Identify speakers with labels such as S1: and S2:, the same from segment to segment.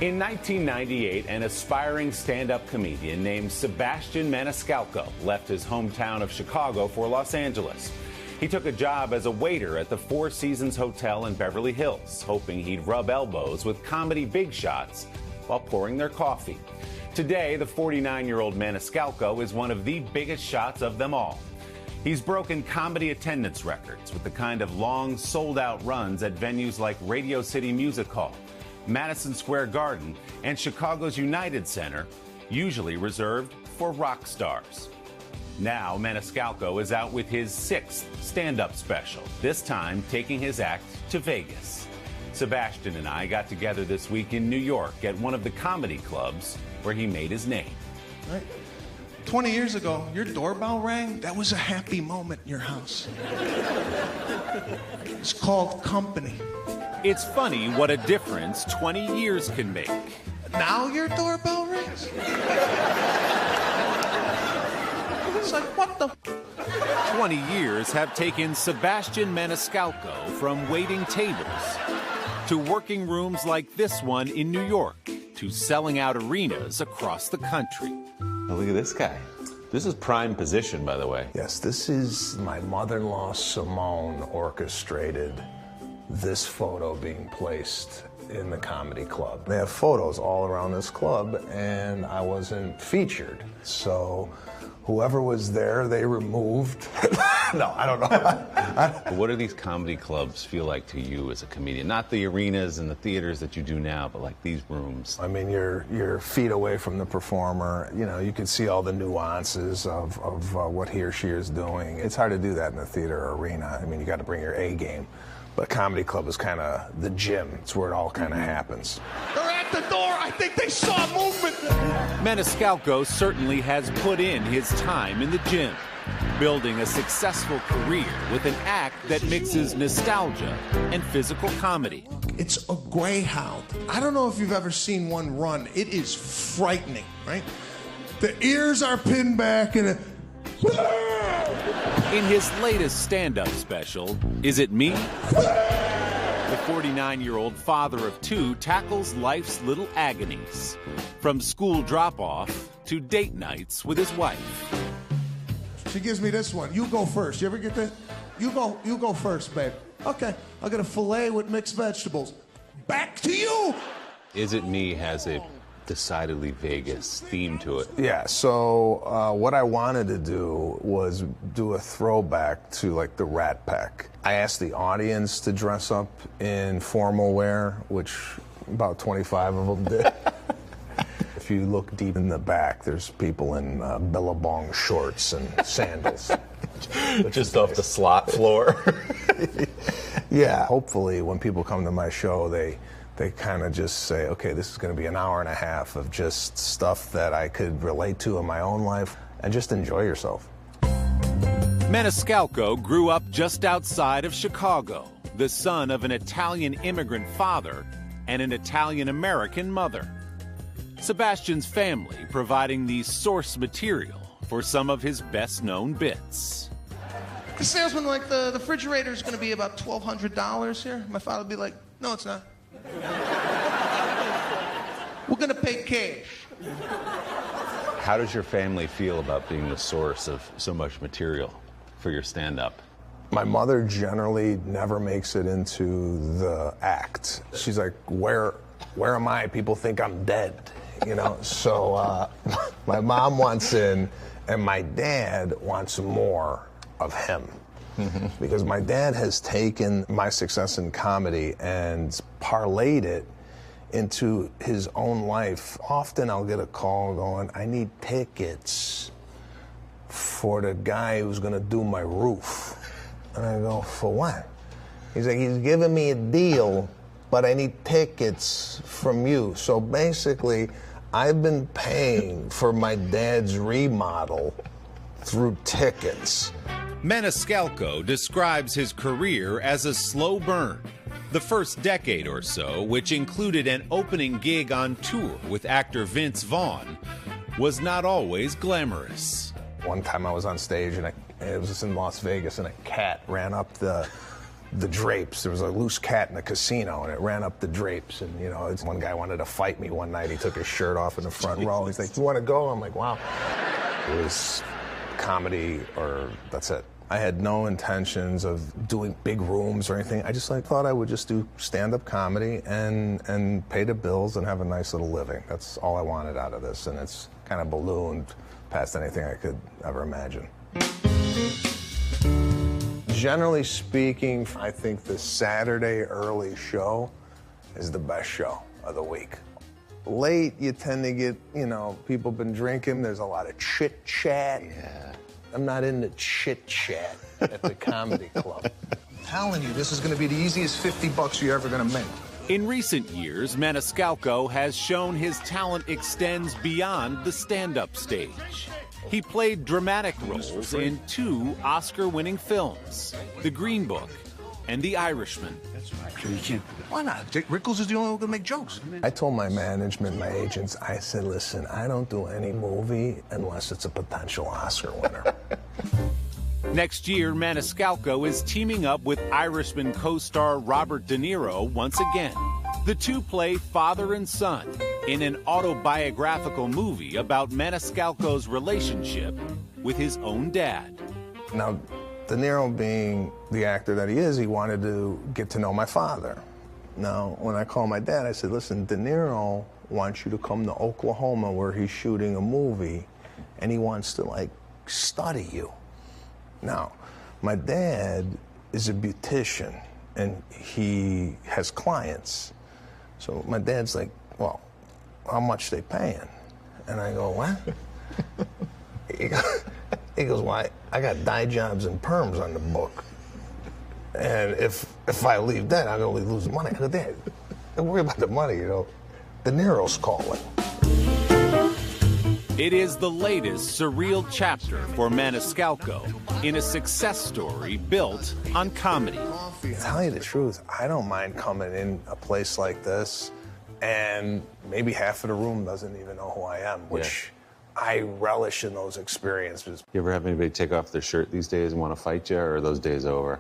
S1: In 1998, an aspiring stand-up comedian named Sebastian Maniscalco left his hometown of Chicago for Los Angeles. He took a job as a waiter at the Four Seasons Hotel in Beverly Hills, hoping he'd rub elbows with comedy big shots while pouring their coffee. Today, the 49-year-old Maniscalco is one of the biggest shots of them all. He's broken comedy attendance records with the kind of long, sold-out runs at venues like Radio City Music Hall, Madison Square Garden, and Chicago's United Center, usually reserved for rock stars. Now, Maniscalco is out with his 6th stand-up special, this time taking his act to Vegas. Sebastian and I got together this week in New York at one of the comedy clubs where he made his name.
S2: Right. 20 years ago, your doorbell rang. That was a happy moment in your house. It's called company.
S1: It's funny what a difference 20 years can make.
S2: Now your doorbell rings? It's like, what the?
S1: 20 years have taken Sebastian Maniscalco from waiting tables to working rooms like this one in New York to selling out arenas across the country.
S3: Oh, look at this guy. This is prime position, by the way.
S4: Yes, this is my mother-in-law, Simone, orchestrated this photo being placed in the comedy club. They have photos all around this club, and I wasn't featured. So whoever was there, they removed. No, I don't know.
S3: What do these comedy clubs feel like to you as a comedian? Not the arenas and the theaters that you do now, but like these rooms.
S4: I mean, you're feet away from the performer. You know, you can see all the nuances of what he or she is doing. It's hard to do that in a theater or arena. I mean, you got to bring your A game. But comedy club is kind of the gym. It's where it all kind of happens.
S2: They're at the door. I think they saw movement.
S1: Maniscalco certainly has put in his time in the gym, building a successful career with an act that mixes nostalgia and physical comedy.
S2: It's a greyhound. I don't know if you've ever seen one run. It is frightening, right? The ears are pinned back and
S1: in his latest stand-up special, Is It Me? The 49-year-old father of 2 tackles life's little agonies, from school drop-off to date nights with his wife.
S2: She gives me this one. You go first. You ever get that? You go first, babe. Okay, I'll get a filet with mixed vegetables. Back to you.
S3: Is It Me has a decidedly Vegas theme to it.
S4: Yeah, so what I wanted to do was do a throwback to like the Rat Pack. I asked the audience to dress up in formal wear, which about 25 of them did. If you look deep in the back, there's people in billabong shorts and sandals.
S3: Just off the slot floor.
S4: Yeah, hopefully when people come to my show, they kind of just say, okay, this is going to be an hour and a half of just stuff that I could relate to in my own life, and just enjoy yourself.
S1: Maniscalco grew up just outside of Chicago, the son of an Italian immigrant father and an Italian-American mother. Sebastian's family providing the source material for some of his best-known bits.
S2: The salesman, like, the refrigerator is going to be about $1,200 here. My father would be like, no, it's not. We're going to pay cash.
S3: How does your family feel about being the source of so much material for your stand-up?
S4: My mother generally never makes it into the act. She's like, where am I? People think I'm dead, you know? So my mom wants in, and my dad wants more of him. Because my dad has taken my success in comedy and parlayed it into his own life. Often I'll get a call going, I need tickets for the guy who's gonna do my roof. And I go, for what? He's like, he's giving me a deal, but I need tickets from you. So basically, I've been paying for my dad's remodel through tickets.
S1: Maniscalco describes his career as a slow burn. The first decade or so, which included an opening gig on tour with actor Vince Vaughn, was not always glamorous.
S4: One time I was on stage, and it was in Las Vegas, and a cat ran up the the drapes. There was a loose cat in the casino, and it ran up the drapes. And, you know, one guy wanted to fight me one night. He took his shirt off in the front row. He's like, "You want to go?" I'm like, "Wow." It was comedy, or that's it. I had no intentions of doing big rooms or anything. I just thought I would just do stand-up comedy and pay the bills and have a nice little living. That's all I wanted out of this, and it's kind of ballooned past anything I could ever imagine. Generally speaking, I think the Saturday early show is the best show of the week. Late, you tend to get, you know, people been drinking, there's a lot of chit-chat.
S3: Yeah.
S4: I'm not into chit-chat at the comedy club.
S5: I'm telling you, this is going to be the easiest $50 you're ever going to make.
S1: In recent years, Maniscalco has shown his talent extends beyond the stand-up stage. He played dramatic roles in 2 Oscar-winning films, The Green Book and The Irishman.
S5: You can't. Why not? Dick Rickles is the only one who can make jokes.
S4: I told my management, my agents, I said, listen, I don't do any movie unless it's a potential Oscar winner.
S1: Next year, Maniscalco is teaming up with Irishman co-star Robert De Niro once again. The two play father and son in an autobiographical movie about Maniscalco's relationship with his own dad.
S4: Now, De Niro being the actor that he is, he wanted to get to know my father. Now, when I called my dad, I said, listen, De Niro wants you to come to Oklahoma where he's shooting a movie, and he wants to, like, study you. Now, my dad is a beautician, and he has clients. So my dad's like, well, how much they paying? And I go, what? He goes, why? I got dye jobs and perms on the book. And if I leave that, I'm going to lose money. I go, Dad, don't worry about the money, you know. De Niro's calling.
S1: It is the latest surreal chapter for Maniscalco in a success story built on comedy.
S4: To tell you the truth, I don't mind coming in a place like this and maybe half of the room doesn't even know who I am, which I relish in those experiences.
S3: You ever have anybody take off their shirt these days and want to fight you, or are those days over?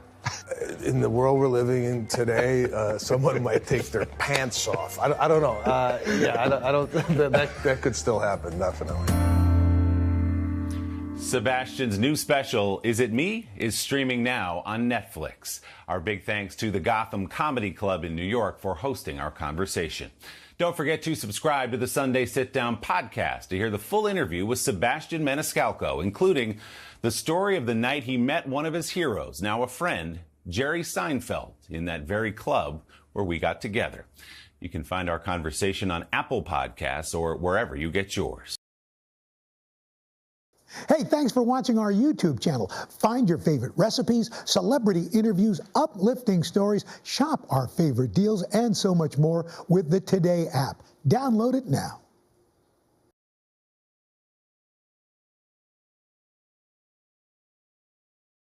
S4: In the world we're living in today, someone might take their pants off. I don't know. I don't. That could still happen, definitely.
S1: Sebastian's new special, Is It Me?, is streaming now on Netflix. Our big thanks to the Gotham Comedy Club in New York for hosting our conversation. Don't forget to subscribe to the Sunday Sitdown podcast to hear the full interview with Sebastian Maniscalco, including the story of the night he met one of his heroes, now a friend, Jerry Seinfeld, in that very club where we got together. You can find our conversation on Apple Podcasts or wherever you get yours.
S6: Hey, thanks for watching our YouTube channel. Find your favorite recipes, celebrity interviews, uplifting stories, shop our favorite deals, and so much more with the Today app. Download it now.